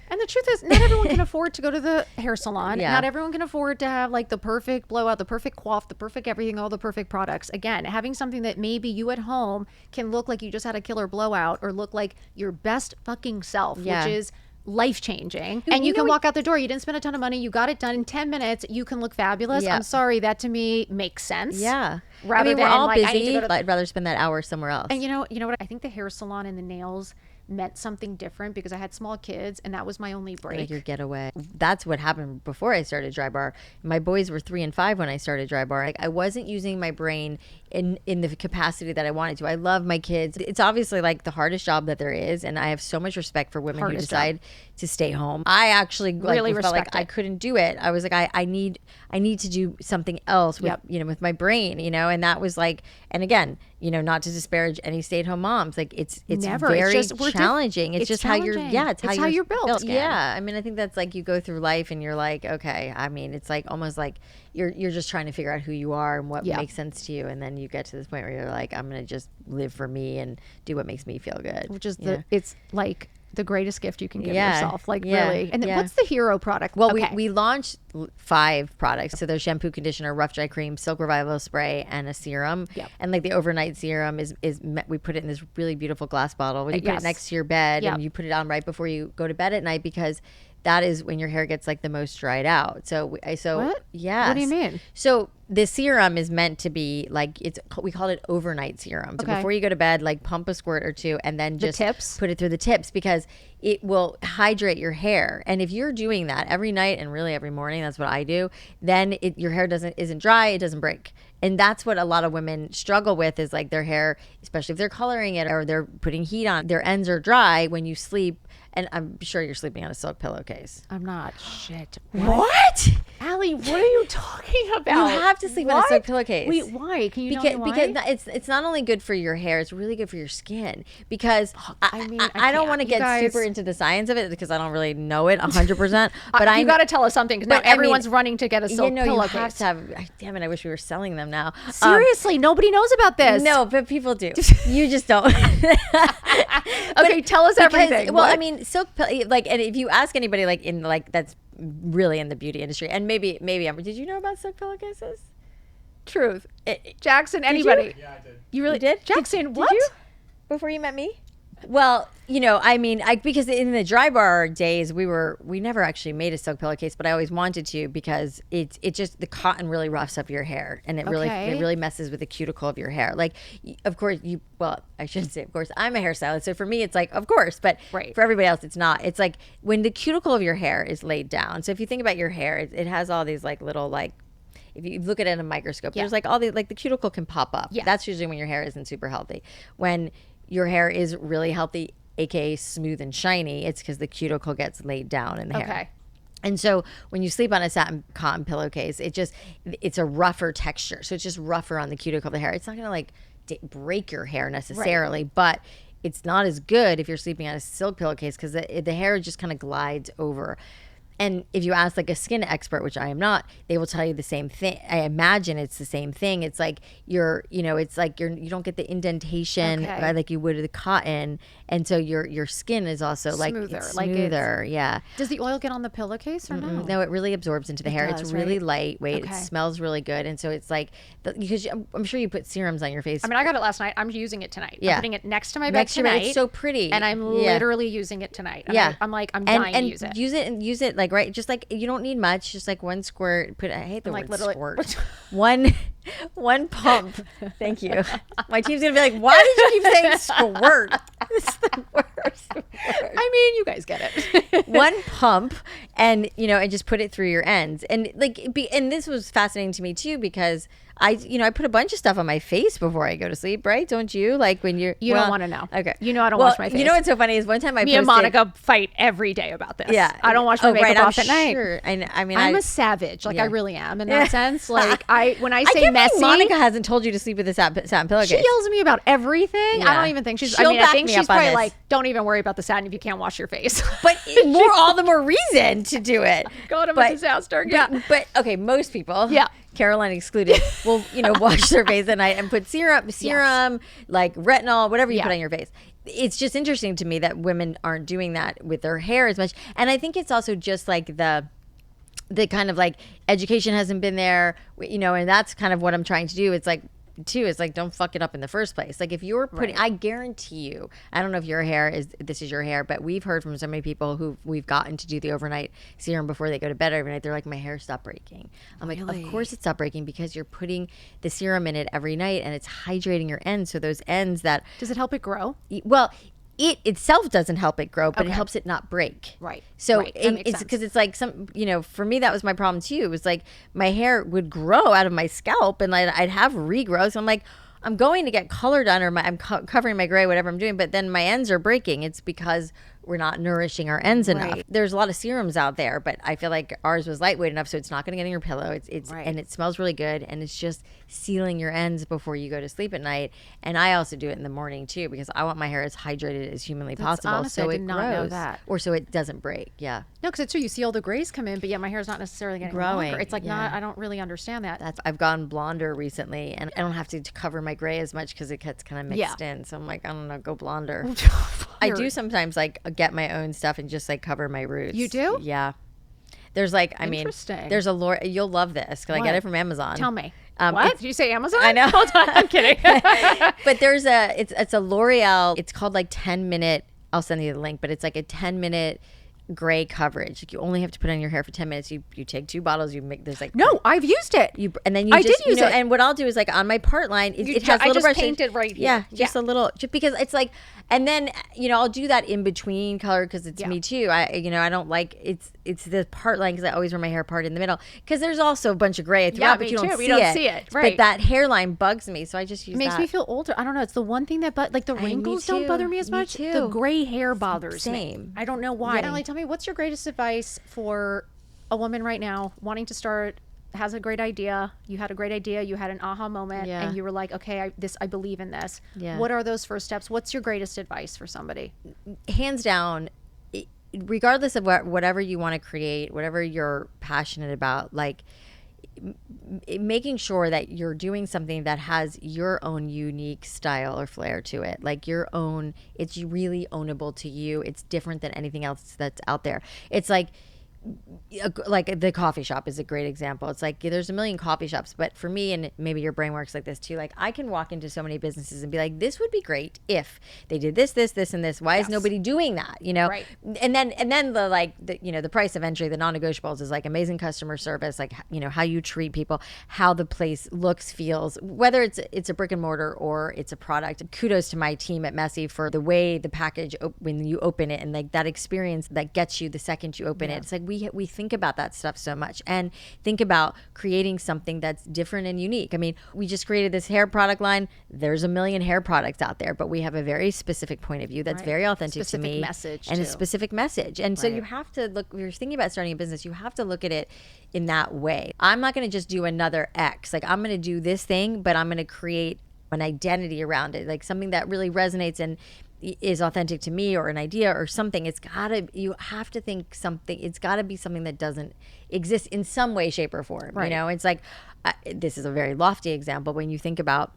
and the truth is, not everyone can afford to go to the hair salon. Yeah. Not everyone can afford to have like the perfect blowout, the perfect coif, the perfect everything, all the perfect products. Again, having something that maybe you at home can look like you just had a killer blowout, or look like your best fucking self, which is life-changing. And you can walk out the door. You didn't spend a ton of money. You got it done in 10 minutes. You can look fabulous. Yeah. I'm sorry. That to me makes sense. Yeah. Rather I mean, we're all like, busy. I'd rather spend that hour somewhere else. And you know what? I think the hair salon and the nails meant something different, because I had small kids and that was my only break. Like your getaway. That's what happened before I started Drybar. My boys were 3 and 5 when I started Drybar. Like I wasn't using my brain in the capacity that I wanted to. I love my kids. It's obviously like the hardest job that there is, and I have so much respect for women who decide to stay home. I actually really felt like I couldn't do it. I was like, I need to do something else with with my brain, and that was like, and again, not to disparage any stay-at-home moms, like it's very challenging. It's just how you're it's how you're built. Yeah, I mean, I think that's like you go through life and you're like, okay, I mean, it's like almost like you're just trying to figure out who you are and what makes sense to you, and then you get to this point where you're like, I'm gonna just live for me and do what makes me feel good, which is it's like the greatest gift you can give yourself, like really. And what's the hero product? Well, we launched 5 products. So there's shampoo, conditioner, rough dry cream, Silk Revival spray, and a serum. And like the overnight serum is we put it in this really beautiful glass bottle. You put it next to your bed and you put it on right before you go to bed at night, because that is when your hair gets like the most dried out. So What? yes. What do you mean? So the serum is meant to be like, we call it overnight serum. So Okay. before you go to bed, like pump a squirt or two and then just tips? put it through the tips, because it will hydrate your hair. And if you're doing that every night and really every morning, that's what I do, then your hair isn't dry, it doesn't break. And that's what a lot of women struggle with, is like their hair, especially if they're coloring it or they're putting heat on, their ends are dry when you sleep. And I'm sure you're sleeping on a silk pillowcase. I'm not. Shit. What? Allie, what are you talking about? You have to sleep on a silk pillowcase. Wait, why? Can you tell me why? Because it's not only good for your hair, it's really good for your skin. Because I mean, I don't can't. want to You get guys- super into the science of it, because I don't really know it 100%. But you got to tell us something, because now but I mean, everyone's running to get a silk you pillowcase. have to have. Damn it! I wish we were selling them now. Seriously, nobody knows about this. No, but people do. You just don't. Okay, tell us everything. Well, What? I mean, silk, like, and if you ask anybody, like in like that's really in the beauty industry, and maybe Amber, did you know about silk pillowcases? Truth. Jackson, anybody? Yeah, I did. You really did? Jackson, Did what? you? Before you met me? Well, I mean, because in the Drybar days, we never actually made a silk pillowcase, but I always wanted to, because it just, the cotton really roughs up your hair, and it Okay. really messes with the cuticle of your hair. Like, of course I shouldn't say of course, I'm a hairstylist, so for me it's like of course, but Right. for everybody else it's not. It's like when the cuticle of your hair is laid down. So if you think about your hair, it has all these like little like, if you look at it in a microscope, there's like all the, like the cuticle can pop up. Yeah. That's usually when your hair isn't super healthy. When your hair is really healthy, aka smooth and shiny, it's because the cuticle gets laid down in the hair. Okay. And so when you sleep on a satin cotton pillowcase, it's a rougher texture. So it's just rougher on the cuticle of the hair. It's not going to like break your hair necessarily, but it's not as good if you're sleeping on a silk pillowcase, because the hair just kind of glides over. And if you ask like a skin expert, which I am not, they will tell you the same thing. I imagine it's the same thing. It's like it's like you don't get the indentation Okay. like you would with the cotton, and so your skin is also like Smoother, it's like smoother. Yeah. Does the oil get on the pillowcase or no? No, it really absorbs into the hair. does, It's really right? lightweight. Okay. It smells really good, and so it's like because I'm sure you put serums on your face. I mean, I got it last night. I'm using it tonight. Yeah. I'm putting it next to my bed Next to your bed. tonight. It's so pretty. And I'm Yeah. literally using it tonight. And Yeah. I'm dying to use it. Use it like right, just like you don't need much, just like one squirt. I hate the like, word literally- squirt. one pump. Thank you. My team's gonna be like, why did you keep saying squirt? It's the worst word. I mean, you guys get it. One pump, and and just put it through your ends, and and this was fascinating to me too, because I put a bunch of stuff on my face before I go to sleep, right? Don't you? Like when You don't want to know. Okay. You know I don't wash my face. You know what's so funny is one time Me and Monica fight every day about this. Yeah. I don't wash my makeup off at night. Sure. I mean, I'm a savage. Like yeah. I really am in that sense. Like when I I say can't believe messy, Monica hasn't told you to sleep with a satin pillowcase. she yells at me about everything. I Yeah. don't even think she's. She'll I back think me she's up on probably this. like, don't even worry about the satin if you can't wash your face. But all the more reason to do it. God, I'm But- a disaster. Yeah. But okay, most people, Yeah. Caroline excluded, will wash their face at night and put serum, like retinol, whatever you Yeah. put on your face. It's just interesting to me that women aren't doing that with their hair as much, and I think it's also just like the kind of like education hasn't been there, and that's kind of what I'm trying to do. It's like don't fuck it up in the first place. Like if you're putting, I guarantee you, I don't know if this is your hair, but we've heard from so many people who we've gotten to do the overnight serum before they go to bed every night. They're like, my hair stopped breaking. I'm like, of course it stopped breaking, because you're putting the serum in it every night and it's hydrating your ends. So those ends that, Does it help it grow? well, it itself doesn't help it grow, but it Okay. helps it not break. Right. So Right. That makes it's sense. because it's like for me, that was my problem too. It was like my hair would grow out of my scalp and I'd have regrowth. I'm like, I'm going to get color done, or I'm covering my gray, whatever I'm doing, but then my ends are breaking. It's because we're not nourishing our ends enough. Right. There's a lot of serums out there, but I feel like ours was lightweight enough, so it's not going to get in your pillow. It's Right. and it smells really good, and it's just sealing your ends before you go to sleep at night. And I also do it in the morning too, because I want my hair as hydrated as humanly possible, honestly, so I it did not know grows, that. or so it doesn't break. Yeah. No, because it's true. You see all the grays come in, but yeah, my hair's not necessarily getting Growing, longer. It's like yeah. I don't really understand that. I've gone blonder recently, and I don't have to cover my gray as much because it gets kind of mixed in. So I'm like, I don't know, go blonder. I do sometimes like get my own stuff and just like cover my roots. You do? Yeah. There's like, I mean, Interesting. there's a you'll love this because I get What? it from Amazon. Tell me. What? Did you say Amazon? I know. Hold on, I'm kidding. But there's it's a L'Oreal. It's called like 10-minute. I'll send you the link, but it's like a 10-minute gray coverage. Like you only have to put on your hair for 10 minutes. You take 2 bottles. You make there's like no. I've used it. And then you I just did use it. And what I'll do is like on my part line, it has I little just brushes. painted right here. Yeah, just a little, just because it's like, and then I'll do that in between color because it's me too. I don't like it's the part line because I always wear my hair part in the middle because there's also a bunch of gray throughout, but you don't see it. Right. But that hairline bugs me, so I just use makes that. me feel older. I don't know. It's the one thing that like the wrinkles don't bother me as much. Too. The gray hair bothers me. I don't know why. Alli, tell me, what's your greatest advice for a woman right now wanting to start, has a great idea, you had a great idea, you had an aha moment, and you were like, okay, I believe in this. What are those first steps? What's your greatest advice for somebody? Hands down, regardless of whatever you want to create, whatever you're passionate about, like making sure that you're doing something that has your own unique style or flair to it, like your own, it's really ownable to you. It's different than anything else that's out there. It's like the coffee shop is a great example. It's like there's a million coffee shops, but for me, and maybe your brain works like this too, like I can walk into so many businesses and be like, this would be great if they did this, and this. Why is nobody doing that? Right. And then the price of entry, the non-negotiables is like amazing customer service, like how you treat people, how the place looks, feels, whether it's a brick and mortar or it's a product. Kudos to my team at Messy for the way the package when you open it and like that experience that gets you the second you open it. It's like we think about that stuff so much and think about creating something that's different and unique. I mean, we just created this hair product line. There's a million hair products out there, but we have a very specific point of view that's very authentic to me. Message and too. A specific message. And so you have to look, if you're thinking about starting a business, you have to look at it in that way. I'm not going to just do another X. Like I'm going to do this thing, but I'm going to create an identity around it, like something that really resonates and is authentic to me, or an idea or something. You have to think something, it's got to be something that doesn't exist in some way, shape or form. Right. It's like, this is a very lofty example. When you think about,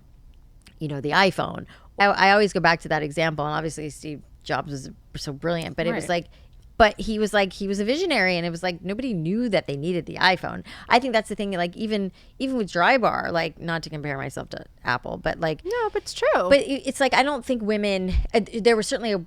the iPhone, I always go back to that example, and obviously Steve Jobs was so brilliant, but it was like, but he was a visionary, and it was like nobody knew that they needed the iPhone. I think that's the thing. Like even with Drybar, like not to compare myself to Apple, but like no, but it's true. But it's like I don't think women. There was certainly a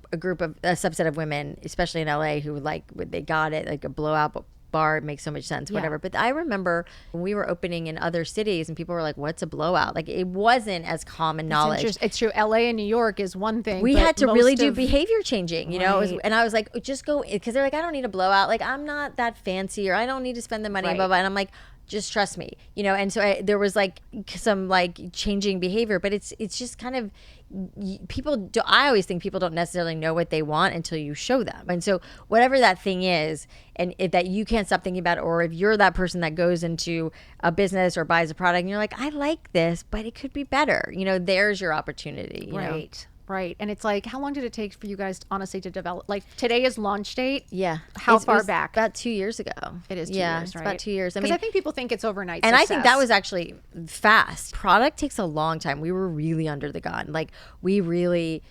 subset of women, especially in LA, who they got it, like a blowout bar. It makes so much sense, whatever. But I remember when we were opening in other cities and people were like, what's a blowout? Like it wasn't as common knowledge. It's true. LA and New York is one thing. We had to really do behavior changing, and I was like, just go, because they're like, I don't need a blowout. Like I'm not that fancy, or I don't need to spend the money, blah, blah. And I'm like, just trust me, and so there was like some like changing behavior, but it's just kind of I always think people don't necessarily know what they want until you show them. And so whatever that thing is, and that you can't stop thinking about, or if you're that person that goes into a business or buys a product and you're like, I like this, but it could be better, there's your opportunity. Right. Right. And it's like, how long did it take for you guys honestly to develop? Like today is launch date. Yeah. How far back? About 2 years ago. It is 2 years, right? It's about 2 years. Because I think people think it's overnight and success. I think that was actually fast. Product takes a long time. We were really under the gun. Like we really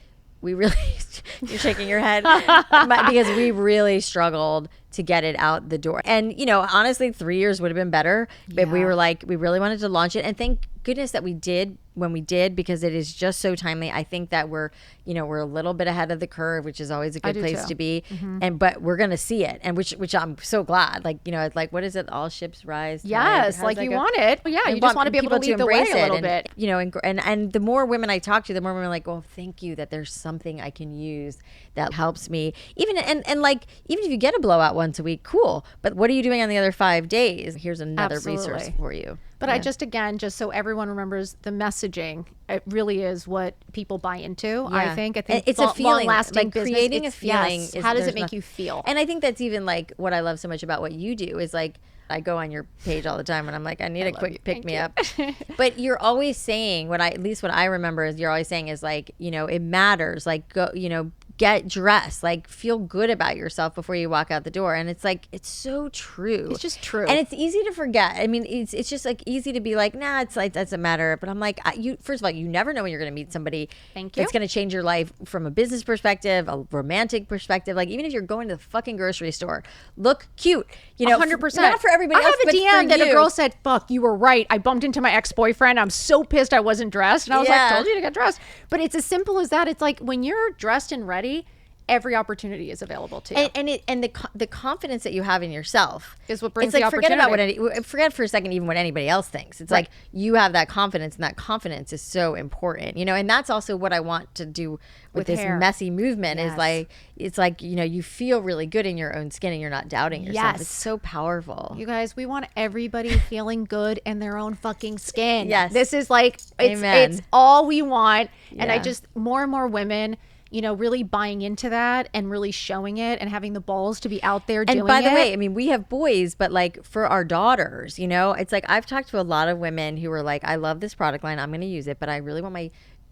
you're shaking your head because we really struggled to get it out the door. And, honestly, 3 years would have been better. But we were like, we really wanted to launch it. And thank goodness that we did when we did, because it is just so timely. I think that we're a little bit ahead of the curve, which is always a good place to be. Mm-hmm. But we're going to see it. And which I'm so glad. Like, it's like, what is it? All ships rise. Yes. Like you want it. Well, yeah. You just want to be able to lead the way a little bit. And the more women I talk to, the more women are like, well, thank you that there's something I can use that helps me. Even if you get a blowout once a week, cool. But what are you doing on the other 5 days? Here's another resource for you. But I just so everyone remembers, the messaging, it really is what people buy into. I think it's a feeling, lasting like creating a feeling. Yes. How does it make you feel? And I think that's even like what I love so much about what you do is like, I go on your page all the time and I'm like, I need a quick pick me up. But you're always saying at least what I remember is you're always saying is like, it matters. Like go, get dressed, like feel good about yourself before you walk out the door. And it's like, it's so true. It's just true. And it's easy to forget. I mean, it's just like easy to be like, nah, it's like, doesn't matter. But I'm like, first of all, you never know when you're going to meet somebody that's going to change your life from a business perspective, a romantic perspective. Like even if you're going to the fucking grocery store, look cute, 100%. Not for everybody else, I have a DM that a girl said, fuck, you were right. I bumped into my ex-boyfriend. I'm so pissed I wasn't dressed. And I was like, told you to get dressed. But it's as simple as that. It's like when you're dressed and ready, every opportunity is available to you. And the confidence that you have in yourself is what brings it's like the forget about opportunity. forget for a second even what anybody else thinks. It's Right. like you have that confidence, and that confidence is so important, you know. And that's also what I want to do with this hair. messy movement. Yes. Is like, it's like, you know, you feel really good in your own skin and you're not doubting yourself. Yes. It's so powerful. You guys, we want everybody feeling good in their own fucking skin. Yes. This is like, Amen. it's all we want. And I Yeah. just, more and more women, you know, really buying into that and really showing it and having the balls to be out there doing it. And by the way, I mean, we have boys, but like for our daughters, you know, it's like I've talked to a lot of women who are like, I love this product line, I'm going to use it, but I really want my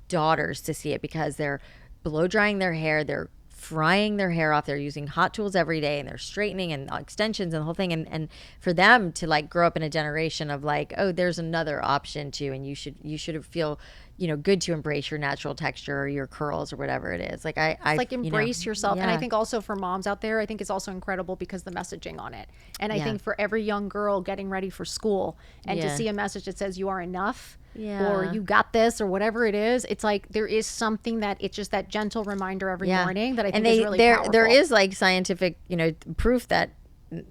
daughters to see it because they're blow drying their hair, they're frying their hair off, they're using hot tools every day, and they're straightening and extensions and the whole thing. And for them to like grow up in a generation of like, oh, there's another option too, and you should feel, you know, good to embrace your natural texture or your curls or whatever it is. Like I like embrace yourself. And I Yeah. think also for moms out there, I think it's also incredible because the messaging on it. And I Yeah. think for every young girl getting ready for school and to Yeah. see a message that says you are enough or Yeah. you got this or whatever it is, it's like there is something that it's just that gentle reminder every morning that I think is really powerful. There is like scientific, you know, proof that,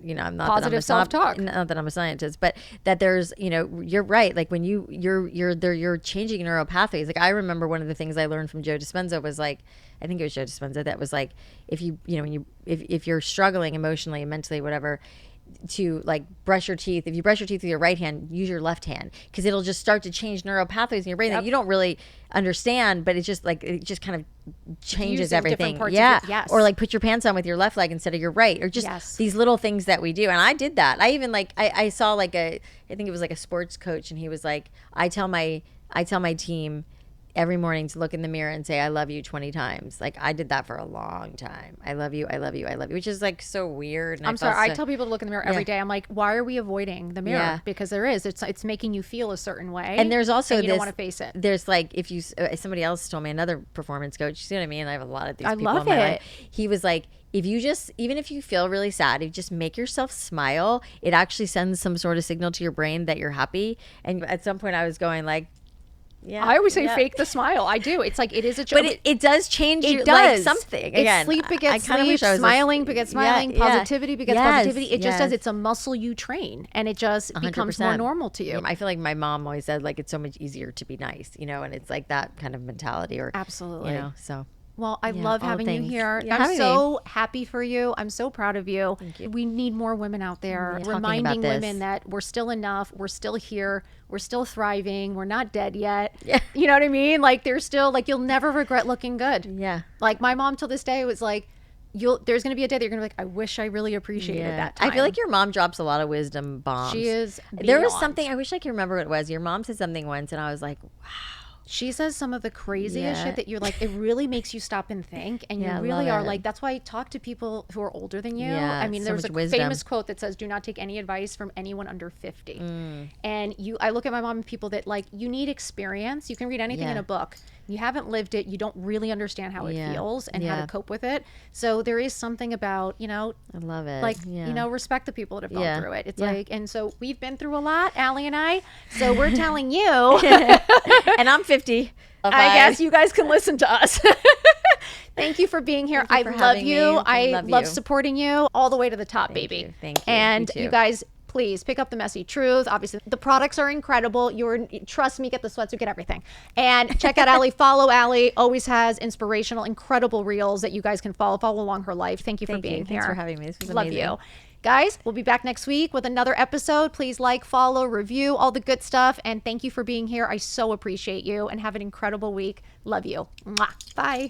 you know, I'm not Positive that I'm a self-talk. not that I'm a scientist, but that there's, you know, you're right. Like when you're changing neural pathways. Like I remember one of the things I learned from Joe Dispenza was like, I think it was Joe Dispenza, that was like, if you know, if you're struggling emotionally, mentally, whatever, to like brush your teeth. If you brush your teeth with your right hand, use your left hand, because it'll just start to change neural pathways in your brain that you don't really understand, but it's just like, it just kind of changes Using different everything. parts of Yeah. yes. Or like put your pants on with your left leg instead of your right, or just Yes. these little things that we do. And I did that. I even like, I saw like I think it was like a sports coach, and he was like, I tell my team every morning to look in the mirror and say, I love you 20 times. Like I did that for a long time. I love you. I love you. I love you, which is like so weird. And I'm sorry. I tell people to look in the mirror every day. I'm like, why are we avoiding the mirror? Yeah. Because there is. It's making you feel a certain way. And there's also and you this, don't want to face it. There's like, if you, somebody else told me, another performance coach, you see what I mean? I have a lot of these I people love in my it. life. He was like, if you just, even if you feel really sad, if you just make yourself smile, it actually sends some sort of signal to your brain that you're happy. And at some point I was going like, yeah, I always say yeah. fake the smile. I do. It's like, it is a joke. But it does change It your, does like something. It's Again, sleep begets I kinda sleep, wish I was smiling begets smiling, Yeah, yeah. positivity begets Yes, positivity. It just does. yes. It's a muscle you train, and it just becomes more 100%. normal to you. I feel like my mom always said like, it's so much easier to be nice, you know, and it's like that kind of mentality, or Absolutely. you know, so. Well, I Yeah, love all having you things. here. Yeah, I'm having so happy for you. I'm so proud of you. Thank you. We need more women out there Talking reminding about this. women that we're still enough. We're still here. We're still thriving. We're not dead yet. Yeah. You know what I mean? Like there's still, like, you'll never regret looking good. Yeah. Like my mom till this day was like, there's going to be a day that you're going to be like, I wish I really appreciated that time. I feel like your mom drops a lot of wisdom bombs. She is There was beyond. something, I wish I could remember what it was. Your mom said something once, and I was like, wow. She says some of the craziest Yeah. shit that you're like, it really makes you stop and think. And Yeah, I you really love are it. like, that's why I talk to people who are older than you. Yeah, I mean, so there's much a wisdom. famous quote that says, do not take any advice from anyone under 50. And I look at my mom and people that like, you need experience. You can read anything in Yeah. a book. You haven't lived it. You don't really understand how it Yeah. feels and how Yeah. to cope with it. So there is something about, I love it. like, Yeah. respect the people that have gone Yeah. through it. It's Yeah. like, and so we've been through a lot, Alli and I. So we're telling you. And I'm 50. I guess you guys can listen to us. Thank you for being here. Thank you I for love having you. me. I Love love you. supporting you all the way to the top, baby. you. Thank you. And You you too. guys, please pick up the Messy Truth. Obviously, the products are incredible. Trust me, get the sweatsuit, get everything. And check out Alli. Follow Alli. Always has inspirational, incredible reels that you guys can follow along her life. Thank you for Thank you. being here. Thanks for having me. This was Love amazing. you. Guys, we'll be back next week with another episode. Please like, follow, review, all the good stuff. And thank you for being here. I so appreciate you, and have an incredible week. Love you. Mwah. Bye.